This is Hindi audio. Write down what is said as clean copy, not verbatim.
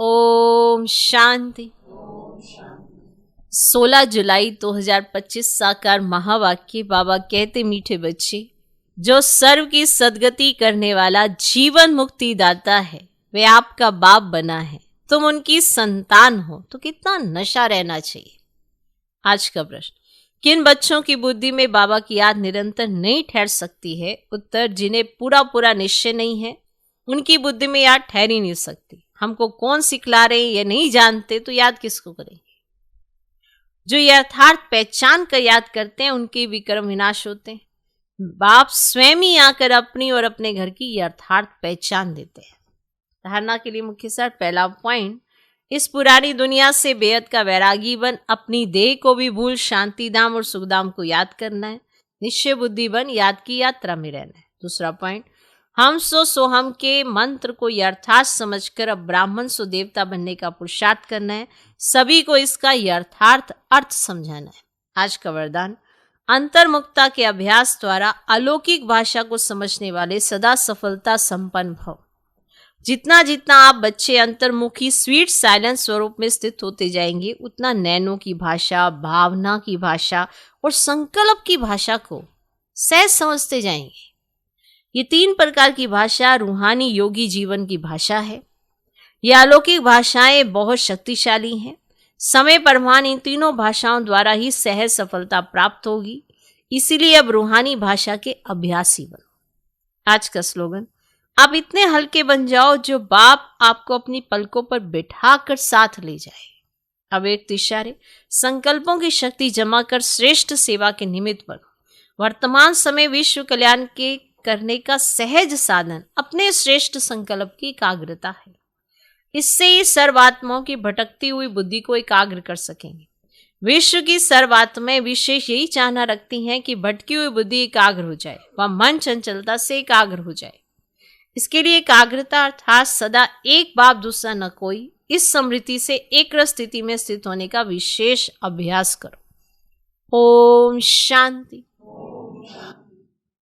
ओम शांति। 16 जुलाई 2025 साकार महावाक्य। बाबा कहते, मीठे बच्चे, जो सर्व की सद्गति करने वाला जीवन मुक्ति दाता है वे आपका बाप बना है, तुम उनकी संतान हो, तो कितना नशा रहना चाहिए। आज का प्रश्न, किन बच्चों की बुद्धि में बाबा की याद निरंतर नहीं ठहर सकती है? उत्तर, जिन्हें पूरा निश्चय नहीं है उनकी बुद्धि में याद ठहर ही नहीं सकती। हमको कौन सिखला रहे हैं ये नहीं जानते तो याद किसको करेंगे? जो यथार्थ पहचान कर याद करते हैं उनके विक्रम विनाश होते हैं। बाप स्वयं ही आकर अपनी और अपने घर की यथार्थ पहचान देते हैं। धारणा के लिए मुख्य सार। पहला पॉइंट, इस पुरानी दुनिया से बेहद का वैरागी बन अपनी देह को भी भूल शांति धाम और सुखधाम को याद करना है। निश्चय बुद्धि बन याद की यात्रा में रहना है। दूसरा पॉइंट, हम सो हम के मंत्र को यथार्थ समझकर अब ब्राह्मण सो देवता बनने का पुरुषार्थ करना है। सभी को इसका यथार्थ अर्थ समझाना है। आज का वरदान, अंतर्मुक्ता के अभ्यास द्वारा अलौकिक भाषा को समझने वाले सदा सफलता संपन्न भव। जितना जितना आप बच्चे अंतर्मुखी स्वीट साइलेंस स्वरूप में स्थित होते जाएंगे, उतना नैनों की भाषा, भावना की भाषा और संकल्प की भाषा को सहज समझते जाएंगे। ये 3 प्रकार की भाषा रूहानी योगी जीवन की भाषा है। ये अलौकिक भाषाएं बहुत शक्तिशाली हैं। समय परमान इन तीनों भाषाओं द्वारा ही सहज सफलता प्राप्त होगी। इसीलिए अब रूहानी भाषा के अभ्यासी बनो। आज का स्लोगन, आप इतने हल्के बन जाओ जो बाप आपको अपनी पलकों पर बिठा कर साथ ले जाए। अब एक इशारे संकल्पों की शक्ति जमा कर श्रेष्ठ सेवा के निमित्त बनो। वर्तमान समय विश्व कल्याण के करने का सहज साधन अपने श्रेष्ठ संकल्प की एकाग्रता है। इससे ही सर्वात्माओं की भटकती हुई बुद्धि को एकाग्र कर सकेंगे। विश्व की सर्वात्माएं विशेष यही चाहना रखती हैं कि भटकी हुई बुद्धि एकाग्र हो जाए, वह मन चंचलता से एकाग्र हो जाए। इसके लिए एकाग्रता अर्थात सदा एक बाप दूसरा न कोई, इस समृद्धि से एक स्थिति में स्थित होने का विशेष अभ्यास करो। ओम शांति।